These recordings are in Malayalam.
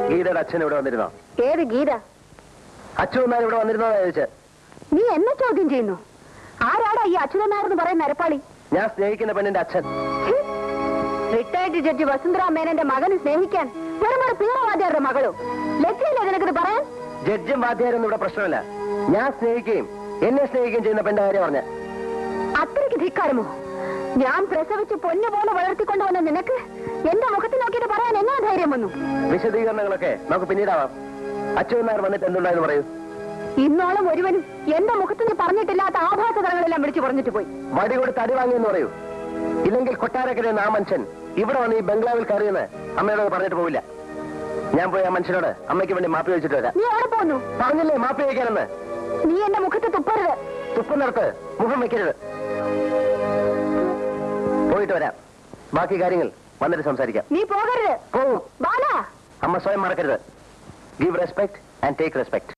ഗീതയുടെ അച്ഛൻ ഇവിടെ വന്നിരുന്നോ? ഏത് ഗീത? അച്ഛനാർ ഇവിടെ വന്നിരുന്നോ ചോദിച്ചേ. നീ എന്നെ ചോദ്യം ചെയ്യുന്നു? ആരാടാ ഈ അച്യുതനാരെന്ന് പറയുന്ന നരപ്പാളി? ഞാൻ സ്നേഹിക്കുന്ന പെണ്ണിന്റെ അച്ഛൻ. റിട്ടയർഡ് ജഡ്ജി വസുന്ധര മേനന്റെ മകന് സ്നേഹിക്കാൻ വെറും ഒരു പീറവാദ്യാരുടെ മകളോ? ലജ്ജയില്ലേ നിനക്കിത് പറയാൻ? ജഡ്ജും വാദ്യാരൊന്നും ഇവിടെ പ്രശ്നമല്ല. ഞാൻ സ്നേഹിക്കുകയും എന്നെ സ്നേഹിക്കുകയും ചെയ്യുന്ന പെണ്ണിന്റെ കാര്യം പറഞ്ഞ. അത്രയ്ക്ക് ധിക്കാരമോ? ഞാൻ പ്രസവിച്ച് പൊന്നുപോലെ വളർത്തിക്കൊണ്ടുവന്ന നിനക്ക് എന്റെ മുഖത്ത് നോക്കിയിട്ട് പറയാൻ എങ്ങനെ ധൈര്യം വന്നു? വിശദീകരണങ്ങളൊക്കെ നമുക്ക് പിന്നീടാവാം. അച്ഛനാർ വന്നിട്ട് എന്തുണ്ടായെന്ന് പറയൂ. ഇന്നോളം ഒരുവനും എന്റെ മുഖത്ത് നീ പറഞ്ഞിട്ടില്ലാത്ത ആഭാസതകളെല്ലാം വിളിച്ചു പറഞ്ഞിട്ട് പോയി. വടി കൊടുത്ത് അടി വാങ്ങിയെന്ന് പറയൂ. ഇല്ലെങ്കിൽ കൊട്ടാരക്കര ആ മനുഷ്യൻ ഇവിടെ വന്ന് ഈ ബംഗ്ലാവിൽ കയറിയെന്ന് അമ്മയോട് പറഞ്ഞിട്ട് പോവില്ല. ഞാൻ പോയി ആ മനുഷ്യനോട് അമ്മയ്ക്ക് വേണ്ടി മാപ്പി വെച്ചിട്ട് വരാം. നീ എവിടെ പോന്നു? പറഞ്ഞില്ലേ മാപ്പി വയ്ക്കാനെന്ന്? നീ എന്റെ മുഖത്ത് തുപ്പരുത്. തുപ്പുന്നിടത്ത് മുഖം വെക്കരുത്. പോയിട്ട് വരാം. ബാക്കി കാര്യങ്ങൾ വന്നിട്ട് സംസാരിക്കാം. നീ പോകരുത്. പോവും. ബാല, അമ്മ സ്വയം മറക്കരുത്. Give respect and take respect.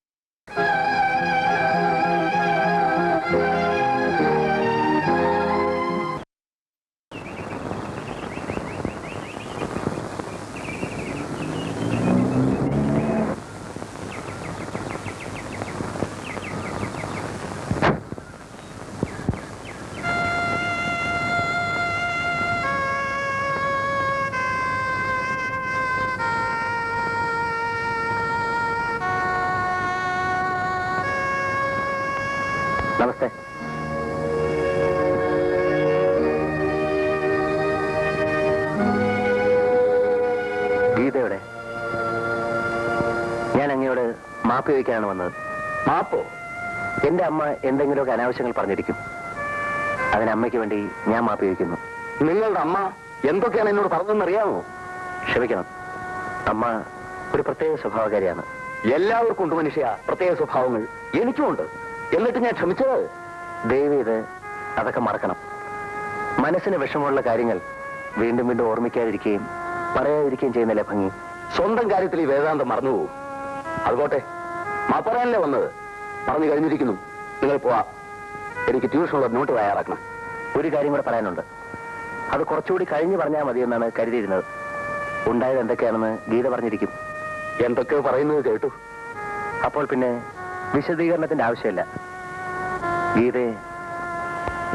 നമസ്തേ. ഗീതയുടെ ഞാൻ അങ്ങയോട് മാപ്പ് ചോദിക്കാനാണ് വന്നത്. മാപ്പോ? എന്റെ അമ്മ എന്തെങ്കിലുമൊക്കെ അനാവശ്യങ്ങൾ പറഞ്ഞിരിക്കും. അതിന് അമ്മയ്ക്ക് വേണ്ടി ഞാൻ മാപ്പ് ചോദിക്കുന്നു. നിങ്ങളുടെ അമ്മ എന്തൊക്കെയാണ് എന്നോട് പറഞ്ഞതെന്ന് അറിയാമോ? ക്ഷമിക്കണം, അമ്മ ഒരു പ്രത്യേക സ്വഭാവകാരിയാണ്. എല്ലാവർക്കും ഉണ്ട് മനുഷ്യ പ്രത്യേക സ്വഭാവങ്ങൾ. എനിക്കുമുണ്ട്. എന്നിട്ട് ഞാൻ ക്ഷമിച്ചത്. ദയവേത് അതൊക്കെ മറക്കണം. മനസ്സിന് വിഷമമുള്ള കാര്യങ്ങൾ വീണ്ടും വീണ്ടും ഓർമ്മിക്കാതിരിക്കുകയും പറയാതിരിക്കുകയും ചെയ്യുന്നില്ല ഭംഗി. സ്വന്തം കാര്യത്തിൽ ഈ വേദാന്തം മറന്നുപോകും. അതുപോട്ടെ, മാപ്പറയാനല്ലേ വന്നത്. പറഞ്ഞു കഴിഞ്ഞിരിക്കുന്നു. നിങ്ങൾ പോവാ. എനിക്ക് ട്യൂഷനുള്ള നോട്ട് തയ്യാറാക്കണം. ഒരു കാര്യം കൂടെ പറയാനുണ്ട്. അത് കുറച്ചുകൂടി കഴിഞ്ഞ് പറഞ്ഞാൽ മതിയെന്നാണ് കരുതിയിരുന്നത്. ഉണ്ടായത് എന്തൊക്കെയാണെന്ന് ഗീത പറഞ്ഞിരിക്കും. എന്തൊക്കെയോ പറയുന്നത് കേട്ടു. അപ്പോൾ പിന്നെ വിശദീകരണത്തിന്റെ ആവശ്യമില്ല. ഗീതയെ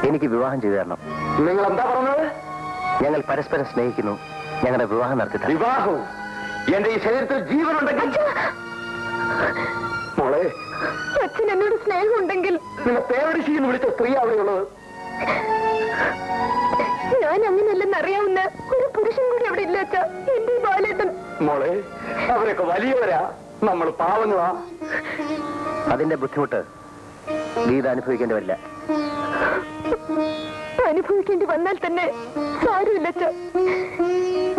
എനിക്ക് വിവാഹം ചെയ്തു തരണം. നിങ്ങൾ എന്താ പറഞ്ഞത്? ഞങ്ങൾ പരസ്പരം സ്നേഹിക്കുന്നു. ഞങ്ങളുടെ വിവാഹം നടത്തി. വിവാഹവും? എന്റെ ഈ ശരീരത്തിൽ ജീവനുണ്ടെങ്കിൽ മോളെ, അച്ഛൻ എന്നോട് സ്നേഹമുണ്ടെങ്കിൽ നിന്നെ പേരടിശീന്ന് വിളിച്ച സ്ത്രീ അവിടെയുള്ളത്. ഞാൻ അങ്ങനെയല്ലെന്ന് അറിയാവുന്ന ഒരു പുരുഷൻ കൂടി അവിടെ ഇല്ല അച്ഛാ. എന്റെ ബാലേട്ടൻ. മോളെ, അവരൊക്കെ വലിയവരാ, നമ്മൾ പാവങ്ങളാ. അതിന്റെ ബുദ്ധിമുട്ട് ഗീത അനുഭവിക്കേണ്ടി വരില്ല. അനുഭവിക്കേണ്ടി വന്നാൽ തന്നെ സാരമില്ല അച്ഛാ.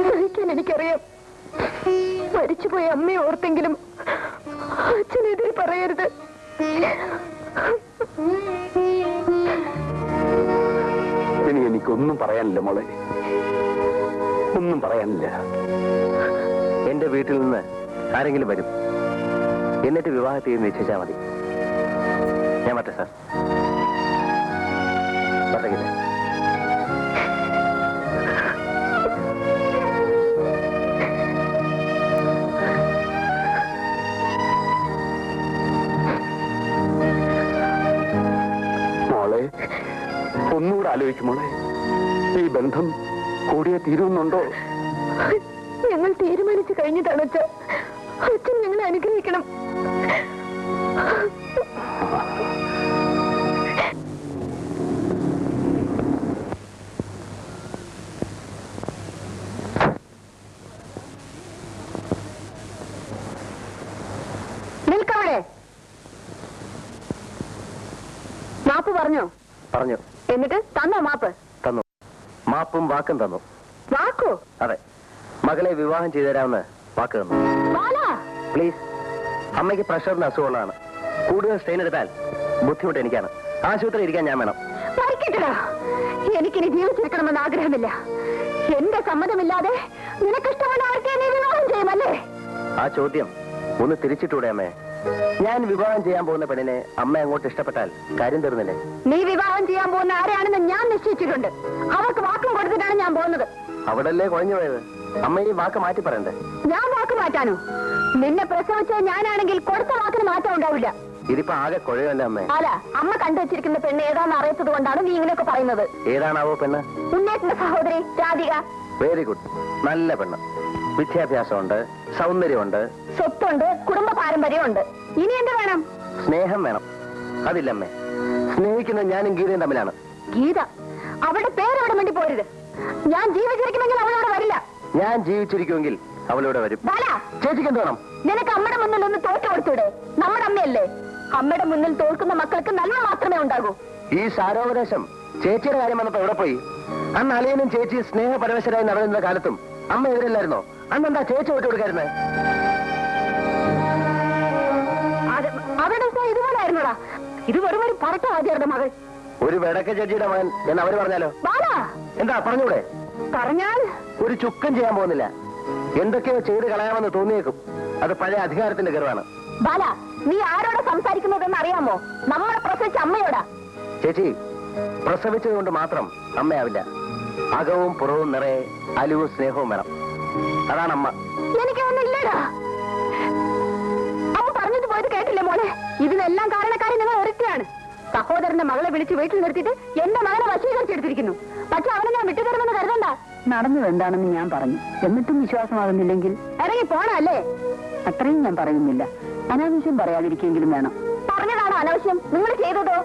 സഹിക്കാൻ എനിക്കറിയാം. മരിച്ചുപോയ അമ്മയെ ഓർത്തെങ്കിലും അച്ഛനെതിരെ പറയരുത്. ഇനി എനിക്കൊന്നും പറയാനില്ല മോളെ, ഒന്നും പറയാനില്ല. എന്റെ വീട്ടിൽ നിന്ന് ആരെങ്കിലും വരും. എന്നിട്ട് വിവാഹത്തെ നിശ്ചയിച്ചാൽ മതി. ഞാൻ പറ്റേ സാർ. പറ്റേ. മോളെ, ഒന്നുകൂടെ ആലോചിക്കുമോളെ. ഈ ബന്ധം കൂടിയേ തീരുന്നുണ്ടോ? ഞങ്ങൾ തീരുമാനിച്ചു കഴിഞ്ഞതാണ് അച്ഛാ. അച്ഛൻ ഞങ്ങളെ അനുഗ്രഹിക്കണം. നിൽക്കവിടെ. മാപ്പ് പറഞ്ഞോ? പറഞ്ഞു. എന്നിട്ട് തന്നോ മാപ്പ്? തന്നു. മാപ്പും വാക്കും തന്നു. വാക്കോ? അതെ, മകളെ വിവാഹം ചെയ്തു തരാമെന്ന് വാക്ക് തന്നു. പ്ലീസ്. അമ്മയ്ക്ക് പ്രഷറിന് അസുഖമുള്ളതാണ്. കൂടുതൽ സ്ട്രെയിൻ എടുത്താൽ ബുദ്ധിമുട്ട് എനിക്കാണ്. ആശുപത്രി ഇരിക്കാൻ ഞാൻ വേണം. മരിക്കട്ടടാ. എനിക്കിനി ജീവിച്ചിരിക്കണമെന്ന് ആഗ്രഹമില്ല. എന്റെ സമ്മതമില്ലാതെ നിനക്കിഷ്ടമുള്ള ആർക്കെ നീ വിവാഹം ചെയ്യുമല്ലേ? ആ ചോദ്യം ഒന്ന് തിരിച്ചിട്ടൂടെ അമ്മേ? ഞാൻ വിവാഹം ചെയ്യാൻ പോകുന്ന പെണ്ണിനെ അമ്മ അങ്ങോട്ട് ഇഷ്ടപ്പെട്ടാൽ കാര്യം തീർന്നില്ലേ? നീ വിവാഹം ചെയ്യാൻ പോകുന്ന ആരെയാണെന്ന് ഞാൻ നിശ്ചയിച്ചിട്ടുണ്ട്. അവർക്ക് വാക്കും കൊടുത്തിട്ടാണ് ഞാൻ പോകുന്നത്. അവിടല്ലേ കുഴഞ്ഞു പോയത്? അമ്മ ഈ വാക്ക് മാറ്റി പറയണ്ടേ? ഞാൻ വാക്ക് മാറ്റാനോ? നിന്നെ പ്രസവിച്ച ഞാനാണെങ്കിൽ കൊടുത്ത വാക്കിന് മാറ്റം ഉണ്ടാവില്ല. ഇതിപ്പോ ആകെ കുഴയല്ല അമ്മേ. അല്ല, അമ്മ കണ്ടുവച്ചിരിക്കുന്ന പെണ്ണ് ഏതാണെന്ന് അറിയാത്തത് കൊണ്ടാണ് നീ ഇങ്ങനെയൊക്കെ പറയുന്നത്. ഏതാണാവോ പെണ്ണ്? ഉണ്ണേട്ടന്റെ സഹോദരി രാധിക. വെരി ഗുഡ്, നല്ല പെണ്ണ്. വിദ്യാഭ്യാസമുണ്ട്, സൗന്ദര്യമുണ്ട്, സ്വത്തുണ്ട്, കുടുംബ പാരമ്പര്യമുണ്ട്. ഇനി എന്ത് വേണം? സ്നേഹം വേണം. അതില്ലമ്മേ. സ്നേഹിക്കുന്നത് ഞാനും ഗീതയും തമ്മിലാണ്. ഗീത? അവളുടെ പേര് അവിടെ വേണ്ടി പോരുത്. ഞാൻ ജീവിച്ചിരിക്കുമെങ്കിൽ അവളോട് വരില്ല. ഞാൻ ജീവിച്ചിരിക്കുമെങ്കിൽ അവളിവിടെ വരും. ചേച്ചിക്ക് എന്ത് വേണം? നിനക്ക് അമ്മയുടെ മുന്നിൽ ഒന്ന് തോറ്റു കൊടുത്തൂടെ? നമ്മുടെ അമ്മയല്ലേ. അമ്മയുടെ മുന്നിൽ തോൽക്കുന്ന മക്കൾക്ക് നന്മ മാത്രമേ ഉണ്ടാകൂ. ഈ സാരോപദേശം ചേച്ചിയുടെ കാര്യം വന്നപ്പോ എവിടെ പോയി? അന്ന് അളിയനും ചേച്ചി സ്നേഹപരവശരായി നടന്നിരുന്ന കാലത്തും അമ്മ എതിരല്ലായിരുന്നോ? അന്നെന്താ ചേച്ചി വിട്ടു കൊടുക്കായിരുന്നേ? അവരുടെ ഇതുപോലെ ആയിരുന്നോടാ? ഇത് വെറും ഒരു പറട്ടവാദിയുടെ മകൾ. ഒരു വെടക്ക ചേച്ചിയുടെ മകൻ എന്ന് അവര് പറഞ്ഞാലോ? എന്താ പറഞ്ഞൂടെ? പറഞ്ഞാൽ ഒരു ചുക്കം ചെയ്യാൻ പോകുന്നില്ല. എന്തൊക്കെയോ ചെയ്ത് കളയാമെന്ന് തോന്നിയേക്കും. അത് പഴയ അധികാരത്തിന്റെ ഗർവാണ്. ബാല, നീ ആരോടാ സംസാരിക്കുന്നതെന്ന് അറിയാമോ? നമ്മളെ പ്രസവിച്ച അമ്മയോടാ. ചേച്ചി, പ്രസവിച്ചത് കൊണ്ട് മാത്രം അമ്മയാവില്ല. അകവും പുറവും നിറയെ അലിവും സ്നേഹവും വേണം. അതാണ് അമ്മ. എനിക്കൊന്നില്ലടാ. അവ പറഞ്ഞത് പോയത് കേട്ടില്ലേ മോനെ? ഇതിനെല്ലാം കാരണക്കാരൻ നിങ്ങൾ ഒരുത്തിയാണ്. സഹോദരന്റെ മകളെ വിളിച്ച് വീട്ടിൽ നിർത്തിയിട്ട് എന്റെ മകനെ വശീകരിച്ചെടുത്തിരിക്കുന്നു. പക്ഷെ അവനെ ഞാൻ വിട്ടുതരുമെന്ന് കരുതണ്ട. നടന്നത് എന്താണെന്ന് ഞാൻ പറഞ്ഞു. എന്നിട്ടും വിശ്വാസമാകുന്നില്ലെങ്കിൽ ഇറങ്ങി പോണല്ലേ? അത്രയും ഞാൻ പറയുന്നില്ല. അനാവശ്യം പറയാതിരിക്കെങ്കിലും വേണം. പറഞ്ഞതാണോ അനാവശ്യം? നിങ്ങൾ ചെയ്തതോ?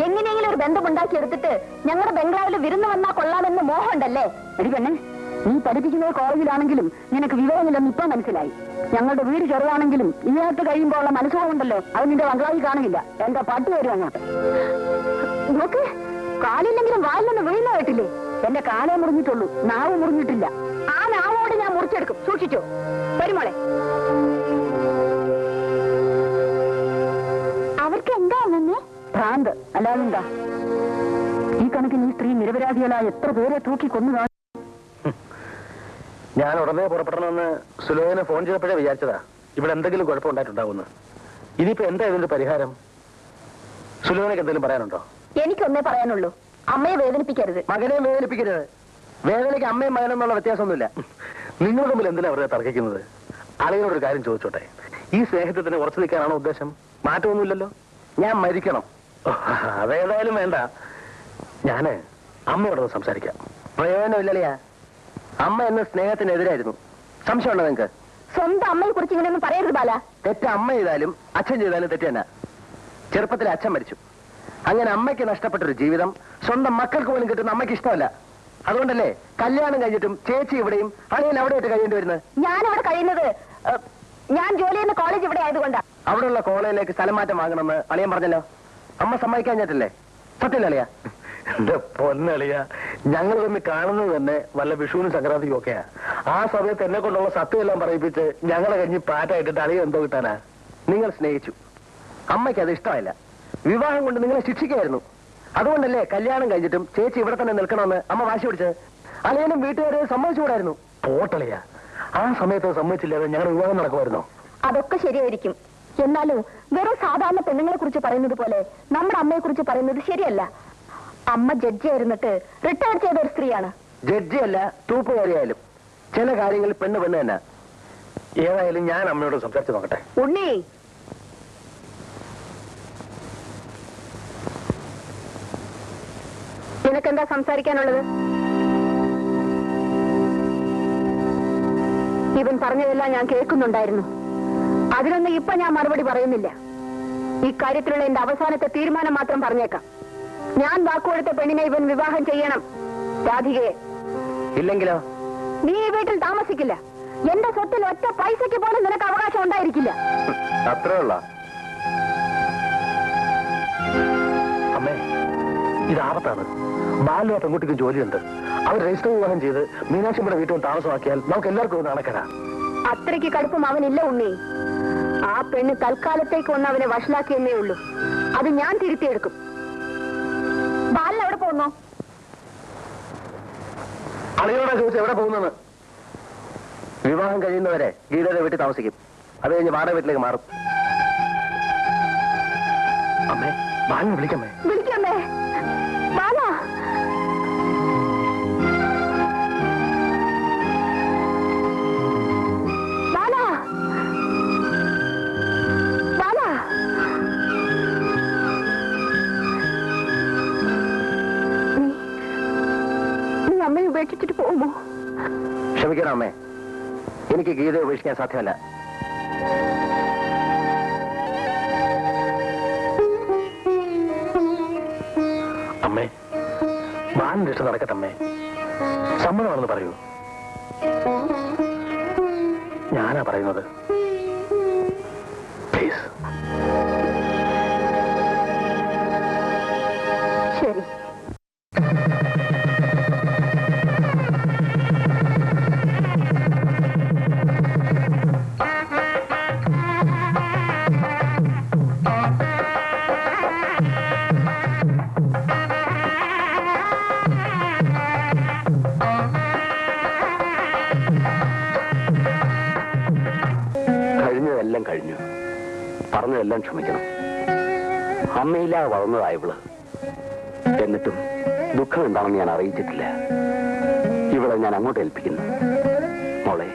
എങ്ങനെയെങ്കിലും ഒരു ബന്ധമുണ്ടാക്കിയെടുത്തിട്ട് ഞങ്ങളുടെ ബംഗ്ലാവിൽ വിരുന്ന് വന്നാ കൊള്ളാമെന്ന് മോഹമുണ്ടല്ലേ? എടി പെണ്ണെ, നീ പഠിപ്പിക്കുന്നത് കോളേജിലാണെങ്കിലും നിനക്ക് വിവരമില്ലെന്ന് ഇപ്പൊ മനസ്സിലായി. ഞങ്ങളുടെ വീട് ചെറുതാണെങ്കിലും ഇതിനകത്ത് കഴിയുമ്പോൾ ഉള്ള മനസ്സുകൊണ്ടല്ലോ അത് നിന്റെ ബംഗ്ലാവിൽ കാണില്ല. എന്റെ പാട്ട് വരും അങ്ങോട്ട്. നോക്ക്, കാലില്ലെങ്കിലും വാലിലൊന്ന് വീഴുന്ന കേട്ടില്ലേ? എന്റെ കാലേ മുറിഞ്ഞിട്ടുള്ളൂ, നാവ് മുറിഞ്ഞിട്ടില്ല. ആ നാവോട് ഞാൻ മുറിച്ചെടുക്കും. സൂക്ഷിച്ചോ. വരുമോളെ. അവർക്ക് എന്താ തന്നെ ഭ്രാന്ത് അല്ലാതെന്താ? ഈ കണക്കിന് ഈ സ്ത്രീ നിരപരാധികളായ എത്ര പേരെ തൂക്കി കൊന്നു. ഞാൻ ഉടനെ പുറപ്പെടണമെന്ന് സുലോചന ഫോൺ ചെയ്തപ്പോഴേ വിചാരിച്ചതാ ഇവിടെ എന്തെങ്കിലും കുഴപ്പമുണ്ടായിട്ടുണ്ടാവുമെന്ന്. ഇനിയിപ്പോ എന്താ ഇതിന്റെ പരിഹാരം? സുലോചനക്ക് എന്തെങ്കിലും പറയാനുണ്ടോ? എനിക്കൊന്നേ പറയാനുള്ളൂ. അമ്മയെ വേദനിപ്പിക്കരുത്. മകനെ വേദനിപ്പിക്കരുത്. വേദനയ്ക്ക് അമ്മയും മകനും എന്നുള്ള വ്യത്യാസമൊന്നുമില്ല. നിങ്ങൾ തമ്മിൽ എന്തിനാ അവരെ തർക്കിക്കുന്നത്? ആളുകളോടൊരു കാര്യം ചോദിച്ചോട്ടെ. ഈ സ്നേഹത്തിൽ തന്നെ ഉറച്ചു നിൽക്കാനാണോ ഉദ്ദേശം? മാറ്റമൊന്നുമില്ലല്ലോ. ഞാൻ മരിക്കണം. അതേതായാലും വേണ്ട. ഞാന് അമ്മയോടൊന്ന് സംസാരിക്കാം. പ്രയോജനമില്ലല്ലയാ. അമ്മ എന്ന സ്നേഹത്തിനെതിരായിരുന്നു. സംശയമുണ്ടോ നിങ്ങൾക്ക്? സ്വന്തം അമ്മയെ കുറിച്ച് ഇങ്ങനെയൊന്നും പറയരുത് ബാല. തെറ്റ് അമ്മ ചെയ്താലും അച്ഛൻ ചെയ്താലും തെറ്റ് തന്നെ. ചെറുപ്പത്തിൽ അച്ഛൻ മരിച്ചു. അങ്ങനെ അമ്മയ്ക്ക് നഷ്ടപ്പെട്ടൊരു ജീവിതം സ്വന്തം മക്കൾക്ക് പോലും കിട്ടുന്ന അമ്മയ്ക്ക് ഇഷ്ടമല്ല. അതുകൊണ്ടല്ലേ കല്യാണം കഴിഞ്ഞിട്ടും ചേച്ചി ഇവിടെയും അളിയൻ അവിടെ ആയിട്ട് കഴിയേണ്ടി വരുന്നത്. ഞാനവിടെ കഴിയുന്നത് ഞാൻ ജോലി ചെയ്യുന്ന കോളേജ് ഇവിടെ ആയതുകൊണ്ടാ. അവിടെയുള്ള കോളേജിലേക്ക് സ്ഥലം മാറ്റം വാങ്ങണമെന്ന് അളിയൻ പറഞ്ഞല്ലോ. അമ്മ സമ്മതിക്കാഞ്ഞിട്ടല്ലേ? സത്യം അളിയ? എന്റെ പൊന്നളിയ, ഞങ്ങൾ തമ്മിൽ കാണുന്നത് തന്നെ വല്ല വിഷുവിനും സംക്രാന്തിക്കും ഒക്കെയാ. ആ സമയത്ത് എന്നെ കൊണ്ടുള്ള സത്യം എല്ലാം പറയിപ്പിച്ച് ഞങ്ങളെ കഴിഞ്ഞ് പാറ്റായിട്ടിട്ട് അളിയ എന്തോ കിട്ടാനാ? നിങ്ങൾ സ്നേഹിച്ചു. അമ്മയ്ക്ക് അത് ഇഷ്ടമായില്ല. വിവാഹം കൊണ്ട് നിങ്ങളെ ശിക്ഷിക്കായിരുന്നു. അതുകൊണ്ടല്ലേ കല്യാണം കഴിഞ്ഞിട്ടും ചേച്ചി ഇവിടെ തന്നെ നിൽക്കണമെന്ന് അമ്മ വാശി പിടിച്ചത്. അളിയനും വീട്ടുകാരെ സമ്മതിച്ചുകൂടായിരുന്നു. പോട്ടളിയ, ആ സമയത്ത് സമ്മതിച്ചില്ലാതെ ഞങ്ങളുടെ വിവാഹം നടക്കുമായിരുന്നോ? അതൊക്കെ ശരിയായിരിക്കും. എന്നാലും വെറും സാധാരണ പെണ്ണുങ്ങളെ കുറിച്ച് പറയുന്നത് പോലെ നമ്മുടെ അമ്മയെ കുറിച്ച് പറയുന്നത് ശരിയല്ല. അമ്മ ജഡ്ജി ആയിരുന്നിട്ട് റിട്ടയർ ചെയ്ത ഒരു സ്ത്രീയാണ്. ജഡ്ജിയല്ല, തൂപ്പുകാരിയായാലും ചില കാര്യങ്ങളിൽ പെണ്ണ് പെണ്ണ് തന്നെ. ഏതായാലും ഞാൻ അമ്മയോട് സംസാരിച്ച് നോക്കട്ടെ. ഉണ്ണി, നിനക്കെന്താ സംസാരിക്കാനുള്ളത്? ഇവൻ പറഞ്ഞതെല്ലാം ഞാൻ കേൾക്കുന്നുണ്ടായിരുന്നു. അതിനൊന്നും ഇപ്പൊ ഞാൻ മറുപടി പറയുന്നില്ല. ഇക്കാര്യത്തിലുള്ള എന്റെ അവസാനത്തെ തീരുമാനം മാത്രം പറഞ്ഞേക്കാം. ഞാൻ വാക്കുകൊടുത്ത പെണ്ണിനെ ഇവൻ വിവാഹം ചെയ്യണം. രാധികയെ. ഇല്ലെങ്കിലോ? നീ ഈ വീട്ടിൽ താമസിക്കില്ല. എന്റെ സ്വത്തിൽ ഒറ്റ പൈസയ്ക്ക് പോലും നിനക്ക് അവകാശം ഉണ്ടായിരിക്കില്ല. അത്രേ ഉള്ള അമ്മേ, ഇത് ആപത്താണ്. ബാലു ആ പെൺകുട്ടിക്ക് ജോലിയുണ്ട്. അവർ രജിസ്റ്റർ വിവാഹം ചെയ്ത് മീനാക്ഷിയുടെ വീട്ടിൽ താമസമാക്കിയാൽ നമുക്ക് എല്ലാവർക്കും നടക്കരാ. അത്രയ്ക്ക് കടുപ്പം അവനില്ല ഉണ്ണി. ആ പെണ്ണ് തൽക്കാലത്തേക്ക് ഒന്ന് അവനെ വഷളാക്കിയെന്നേ ഉള്ളൂ. അത് ഞാൻ തിരുത്തിയെടുക്കും. ബാലൻ എവിടെ പോകുന്നു? അളിയോടാ ചോദിച്ചു എവിടെ പോകുന്നെന്ന്. വിവാഹം കഴിയുന്നവരെ ഗീതയുടെ വീട്ടിൽ താമസിക്കും. അത് കഴിഞ്ഞ് വാടക വീട്ടിലേക്ക് മാറും. അമ്മേ, ബാലിനെ വിളിക്കമ്മേ. വിളിക്കമ്മേ. ബാല, ക്ഷമിക്കുമോ? ക്ഷമിക്കണം അമ്മേ, എനിക്ക് ഗീതയെ ഉപേക്ഷിക്കാൻ സാധ്യമല്ല. അമ്മേ, ബാലിന്റെ ഇഷ്ടം നടക്കട്ടെ അമ്മേ. സമ്മതമാണെന്ന് പറയൂ. ഞാനാ പറയുന്നത്. പ്ലീസ്. ശരി. കഴിഞ്ഞതെല്ലാം കഴിഞ്ഞു. പറഞ്ഞതെല്ലാം ക്ഷമിക്കണം. അമ്മയില്ലാതെ വളർന്നതായവള്. എന്നിട്ടും ദുഃഖം എന്താണെന്ന് ഞാൻ അറിയിച്ചിട്ടില്ല. ഇവളെ ഞാൻ അങ്ങോട്ട് ഏൽപ്പിക്കുന്നു. മോളെ,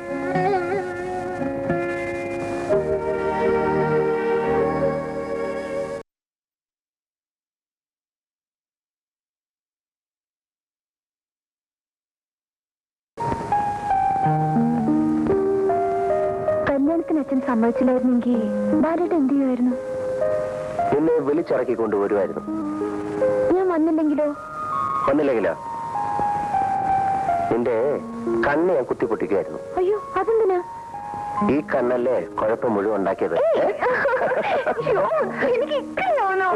കല്യാണത്തിന് അച്ഛൻ സമ്മതിച്ചില്ലായിരുന്നെങ്കിൽ ബാലേട്ടൻ എന്ത് ചെയ്യുമായിരുന്നു? നിന്നെ വിളിച്ചിറക്കി കൊണ്ടുവരുമായിരുന്നു. ഞാൻ വന്നില്ലെങ്കിലോ? വന്നില്ലെങ്കിലോ നിന്റെ കണ്ണ് ഞാൻ കുത്തിപ്പൊട്ടിക്കുമായിരുന്നു. അയ്യോ, അതെന്തിനാ? ഈ കണ്ണല്ലേ കുഴപ്പം മുഴുവൻ ഉണ്ടാക്കിയത്. എനിക്ക് ഇക്കണോ?